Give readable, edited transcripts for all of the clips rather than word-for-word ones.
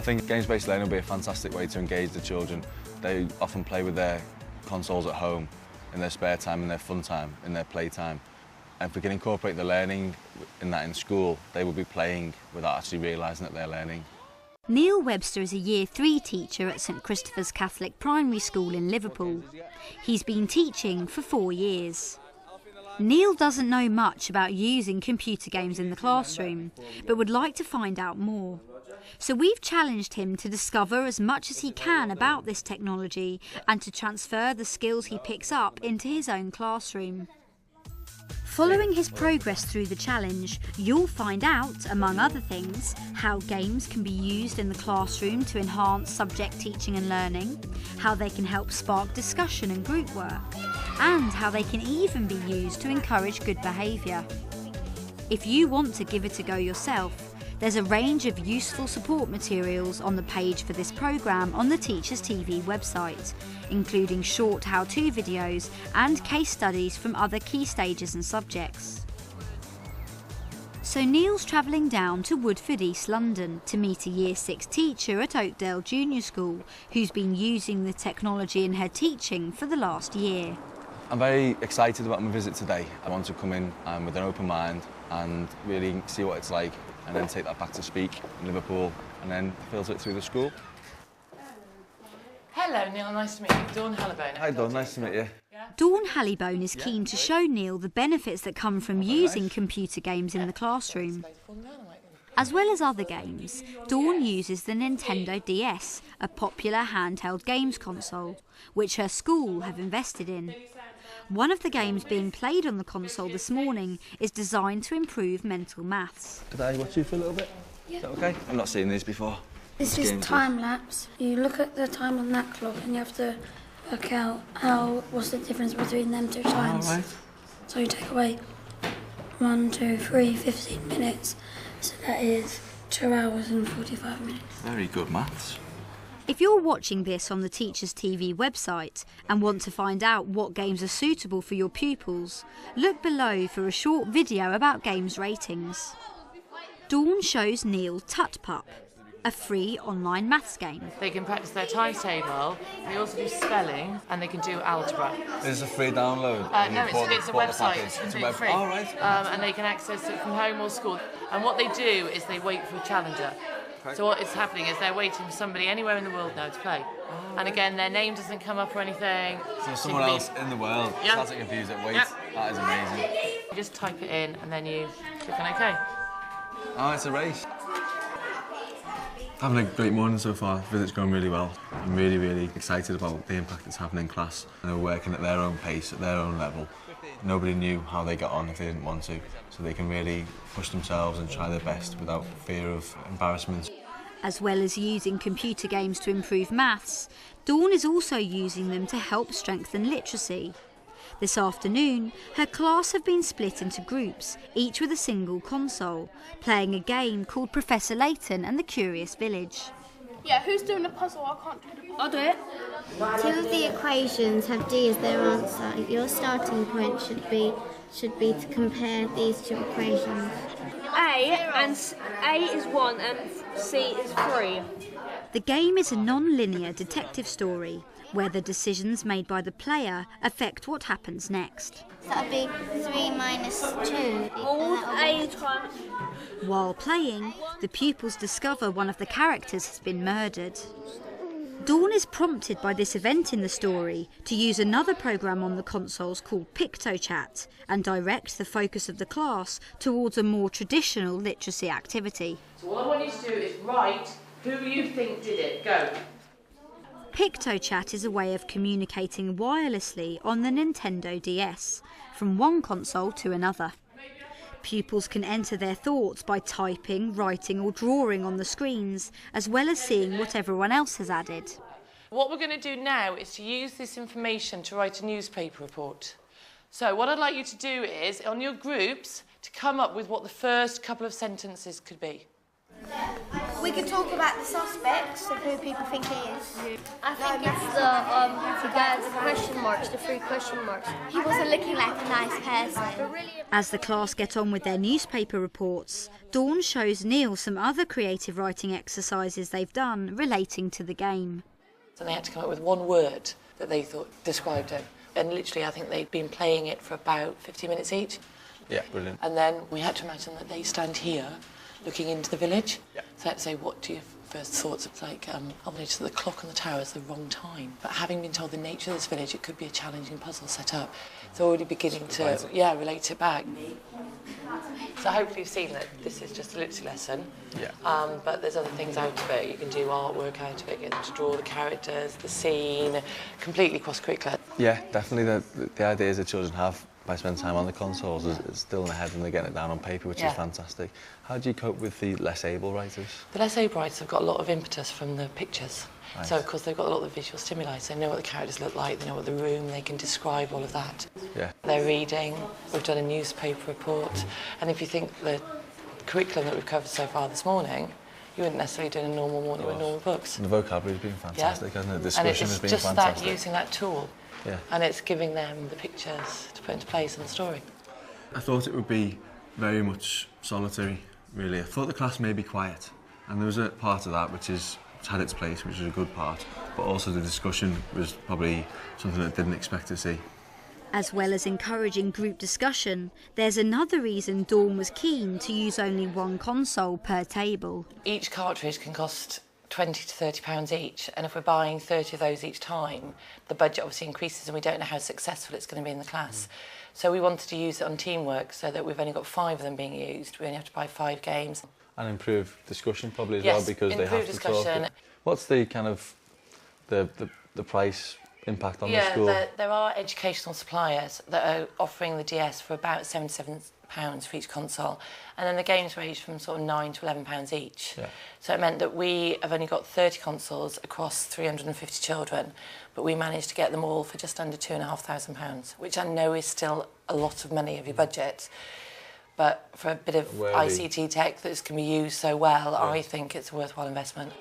think games-based learning will be a fantastic way to engage the children. They often play with their consoles at home, in their spare time, in their fun time, in their playtime. And if we can incorporate the learning in school, they will be playing without actually realising that they're learning. Neil Webster is a Year 3 teacher at St Christopher's Catholic Primary School in Liverpool. He's been teaching for 4 years. Neil doesn't know much about using computer games in the classroom, but would like to find out more. So we've challenged him to discover as much as he can about this technology and to transfer the skills he picks up into his own classroom. Following his progress through the challenge, you'll find out, among other things, how games can be used in the classroom to enhance subject teaching and learning, how they can help spark discussion and group work, and how they can even be used to encourage good behaviour. If you want to give it a go yourself, there's a range of useful support materials on the page for this programme on the Teachers TV website, including short how-to videos and case studies from other key stages and subjects. So Neil's travelling down to Woodford, East London to meet a Year 6 teacher at Oakdale Junior School who's been using the technology in her teaching for the last year. I'm very excited about my visit today. I want to come in with an open mind and really see what it's like, and then take that back to Speak in Liverpool and then filter it through the school. Hello Neil, nice to meet you. Dawn Hallibone. Hi Dawn, nice to meet you. Dawn Hallibone is keen to show Neil the benefits that come from using computer games in the classroom. As well as other games, Dawn uses the Nintendo DS, a popular handheld games console, which her school have invested in. One of the games being played on the console this morning is designed to improve mental maths. Could I watch you for a little bit? Yeah. Is that okay? I've not seen these before. This is time lapse. You look at the time on that clock and you have to work out what's the difference between them two times. Right. So you take away 1, 2, 3, 15 minutes. So that is 2 hours and 45 minutes. Very good maths. If you're watching this on the Teachers TV website and want to find out what games are suitable for your pupils, look below for a short video about games ratings. Dawn shows Neil Tut-Pup, a free online maths game. They can practice their times table, they also do spelling, and they can do algebra. Is this a free download? No, it's a website. It's completely free. Oh, right. And they can access it from home or school. And what they do is they wait for a challenger. So what is happening is they're waiting for somebody anywhere in the world now to play. And again, their name doesn't come up or anything. So someone else in the world starts to confuse it. Wait, that is amazing. You just type it in and then you click on OK. Oh, it's a race. Having a great morning so far. The visit's going really well. I'm really, really excited about the impact it's having in class. And they're working at their own pace, at their own level. Nobody knew how they got on if they didn't want to. So they can really push themselves and try their best without fear of embarrassment. As well as using computer games to improve maths, Dawn is also using them to help strengthen literacy. This afternoon, her class have been split into groups, each with a single console, playing a game called Professor Layton and the Curious Village. Yeah, who's doing the puzzle? I can't do it. I'll do it. 2 of the equations have D as their answer. Your starting point should be to compare these 2 equations. A is 1 and C is 3. The game is a non-linear detective story where the decisions made by the player affect what happens next. So that would be 3 minus 2. A times. While playing, the pupils discover one of the characters has been murdered. Dawn is prompted by this event in the story to use another programme on the consoles called PictoChat and direct the focus of the class towards a more traditional literacy activity. So all I want you to do is write who you think did it. Go. PictoChat is a way of communicating wirelessly on the Nintendo DS, from one console to another. Pupils can enter their thoughts by typing, writing or drawing on the screens, as well as seeing what everyone else has added. What we're going to do now is to use this information to write a newspaper report. So what I'd like you to do is, on your groups, to come up with what the first couple of sentences could be. We could talk about the suspects of who people think he is. I think it's the guy with the question marks, the 3 question marks. He wasn't looking like a nice person. As the class get on with their newspaper reports, Dawn shows Neil some other creative writing exercises they've done relating to the game. So they had to come up with one word that they thought described him. And literally, I think they'd been playing it for about 50 minutes each. Yeah, brilliant. And then we had to imagine that they stand here, looking into the village. Yeah. So let's say, what do your first thoughts? It's like, I'll notice that the clock on the tower is the wrong time. But having been told the nature of this village, it could be a challenging puzzle set up. It's already beginning to, relate it back. So hopefully you've seen that this is just a literacy lesson. Yeah. But there's other things out of it. You can do artwork out of it, get them to draw the characters, the scene, completely cross-curricular. Yeah, definitely the ideas that children have by spending time on the consoles is still in their head and they're getting it down on paper, which is fantastic. How do you cope with the less able writers? The less able writers have got a lot of impetus from the pictures. Nice. So, of course, they've got a lot of visual stimuli, so they know what the characters look like, they know what the room, they can describe all of that. Yeah. They're reading, we've done a newspaper report, and if you think the curriculum that we've covered so far this morning, you wouldn't necessarily do in a normal morning with normal books. And the vocabulary's been fantastic, hasn't it? The discussion has been fantastic. And it's just that, using that tool, yeah. And it's giving them the pictures to put into place in the story. I thought it would be very much solitary, really. I thought the class may be quiet, and there was a part of that which had its place, which was a good part, but also the discussion was probably something that I didn't expect to see. As well as encouraging group discussion, there's another reason Dawn was keen to use only one console per table. Each cartridge can cost £20 to £30 each, and if we're buying 30 of those each time, the budget obviously increases and we don't know how successful it's going to be in the class. So we wanted to use it on teamwork so that we've only got 5 of them being used. We only have to buy 5 games. And improve discussion probably as yes, well, because they have to talk. What's the kind of the price impact on the school? There are educational suppliers that are offering the DS for about £77 for each console, and then the games range from sort of £9 to £11 each. Yeah. So it meant that we have only got 30 consoles across 350 children, but we managed to get them all for just under £2,500, which I know is still a lot of money of your budget. But for a bit of ICT tech that can be used so well, I think it's a worthwhile investment.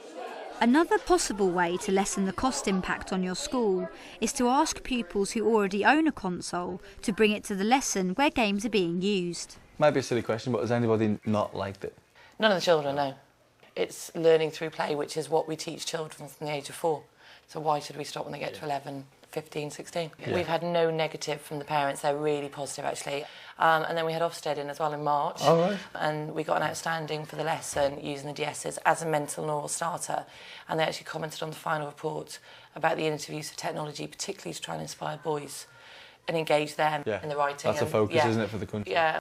Another possible way to lessen the cost impact on your school is to ask pupils who already own a console to bring it to the lesson where games are being used. Might be a silly question, but has anybody not liked it? None of the children, no. It's learning through play, which is what we teach children from the age of 4. So why should we stop when they get to 11, 15, 16? Yeah. We've had no negative from the parents. They're really positive, actually. And then we had Ofsted in as well in March. Oh, right. And we got an outstanding for the lesson using the DSs as a mental and oral starter. And they actually commented on the final report about the interviews of technology, particularly to try and inspire boys and engage them in the writing. That's a focus, isn't it, for the country? Yeah.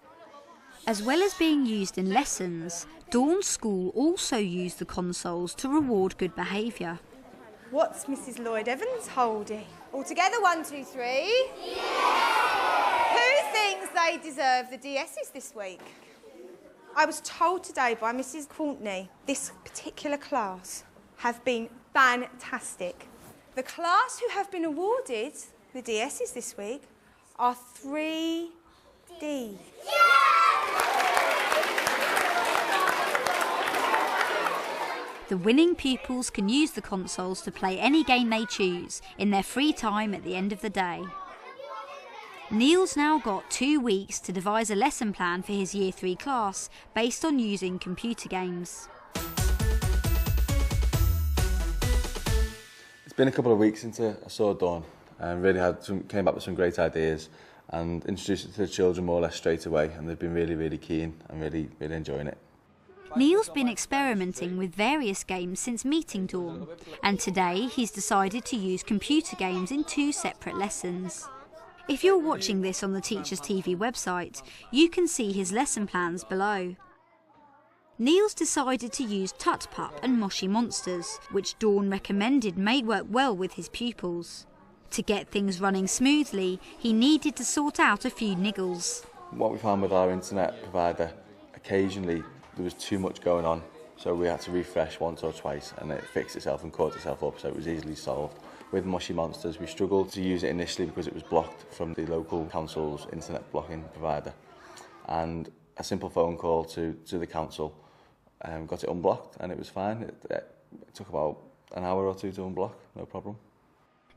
As well as being used in lessons, Dawn's school also used the consoles to reward good behaviour. What's Mrs. Lloyd Evans holding? All together, 1, 2, 3. Yeah! Who thinks they deserve the DSs this week? I was told today by Mrs. Courtney, this particular class have been fantastic. The class who have been awarded the DSs this week are 3D. The winning pupils can use the consoles to play any game they choose in their free time at the end of the day. Neil's now got 2 weeks to devise a lesson plan for his Year 3 class based on using computer games. It's been a couple of weeks since I saw Dawn and really came back with some great ideas and introduced it to the children more or less straight away, and they've been really, really keen and really, really enjoying it. Neil's been experimenting with various games since meeting Dawn, and today he's decided to use computer games in 2 separate lessons. If you're watching this on the Teachers TV website, you can see his lesson plans below. Neil's decided to use Tut Pup and Moshi Monsters, which Dawn recommended may work well with his pupils. To get things running smoothly, he needed to sort out a few niggles. What we found with our internet provider, occasionally there was too much going on, so we had to refresh once or twice and it fixed itself and caught itself up, so it was easily solved. With Moshi Monsters, we struggled to use it initially because it was blocked from the local council's internet blocking provider, and a simple phone call to the council got it unblocked and it was fine. It took about an hour or two to unblock, no problem.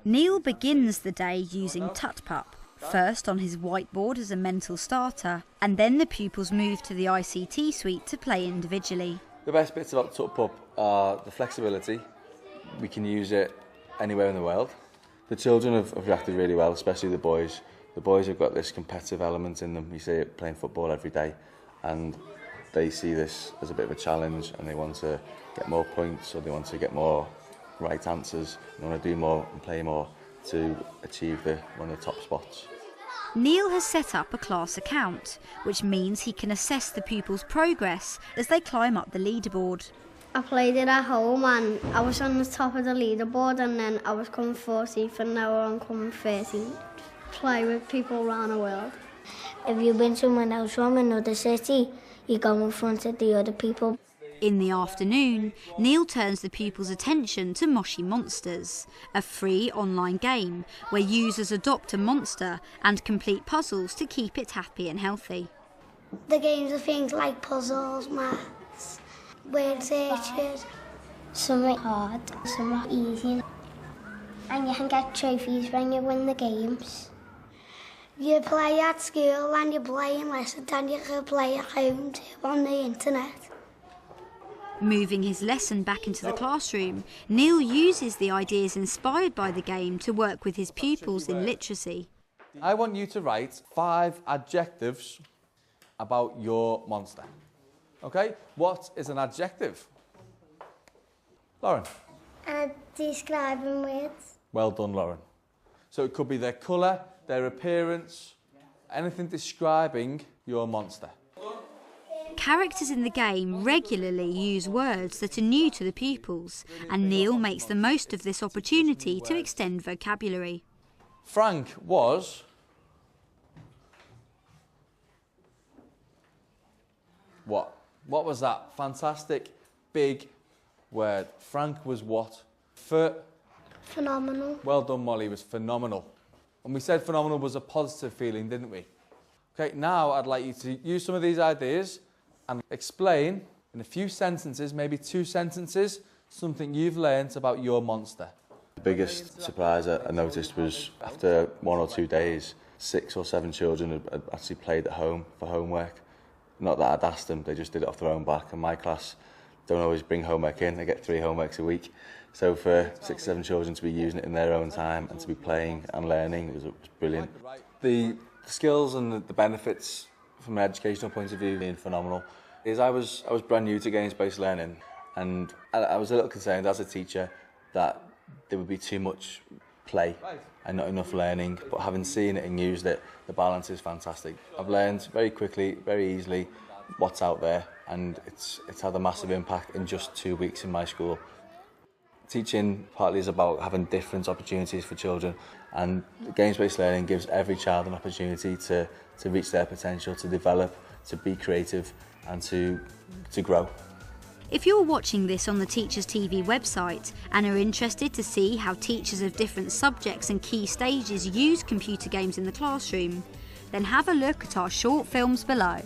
Neil begins the day using Tut-Pup, first on his whiteboard as a mental starter, and then the pupils move to the ICT suite to play individually. The best bits about Tut-Pup are the flexibility. We can use it anywhere in the world. The children have reacted really well, especially the boys. The boys have got this competitive element in them. You see it playing football every day, and they see this as a bit of a challenge, and they want to get more points, or they want to get more right answers. They want to do more and play more to achieve one of the top spots. Neil has set up a class account, which means he can assess the pupils' progress as they climb up the leaderboard. I played it at home and I was on the top of the leaderboard, and then I was coming 14th and now I'm coming 13th. Play with people around the world. If you win someone else from another city, you go in front of the other people. In the afternoon, Neil turns the pupils' attention to Moshi Monsters, a free online game where users adopt a monster and complete puzzles to keep it happy and healthy. The games are things like puzzles, maths, word searches. Some are hard, some are easy. And you can get trophies when you win the games. You play at school and you play in lessons, and you can play at home too on the internet. Moving his lesson back into the classroom, Neil uses the ideas inspired by the game to work with his pupils in literacy. I want you to write 5 adjectives about your monster. Okay? What is an adjective? Lauren? Describing words. Well done, Lauren. So it could be their colour, their appearance, anything describing your monster. Characters in the game regularly use words that are new to the pupils, and Neil makes the most of this opportunity to extend vocabulary. Frank was... What? What was that fantastic big word? Frank was what? Phenomenal. Well done, Molly, was phenomenal. And we said phenomenal was a positive feeling, didn't we? Okay, now I'd like you to use some of these ideas and explain in a few sentences, maybe 2 sentences, something you've learnt about your monster. The biggest surprise I noticed was after 1 or 2 days, 6 or 7 children had actually played at home for homework. Not that I'd asked them, they just did it off their own back. And my class don't always bring homework in, they get 3 homeworks a week. So for 6 or 7 children to be using it in their own time and to be playing and learning was brilliant. The skills and the benefits from an educational point of view being phenomenal is I was brand new to games-based learning, and I was a little concerned as a teacher that there would be too much play and not enough learning, but having seen it and used it, the balance is fantastic. I've learned very quickly, very easily what's out there, and it's had a massive impact in just 2 weeks in my school. Teaching partly is about having different opportunities for children, and games-based learning gives every child an opportunity to reach their potential, to develop, to be creative and to grow. If you're watching this on the Teachers TV website and are interested to see how teachers of different subjects and key stages use computer games in the classroom, then have a look at our short films below.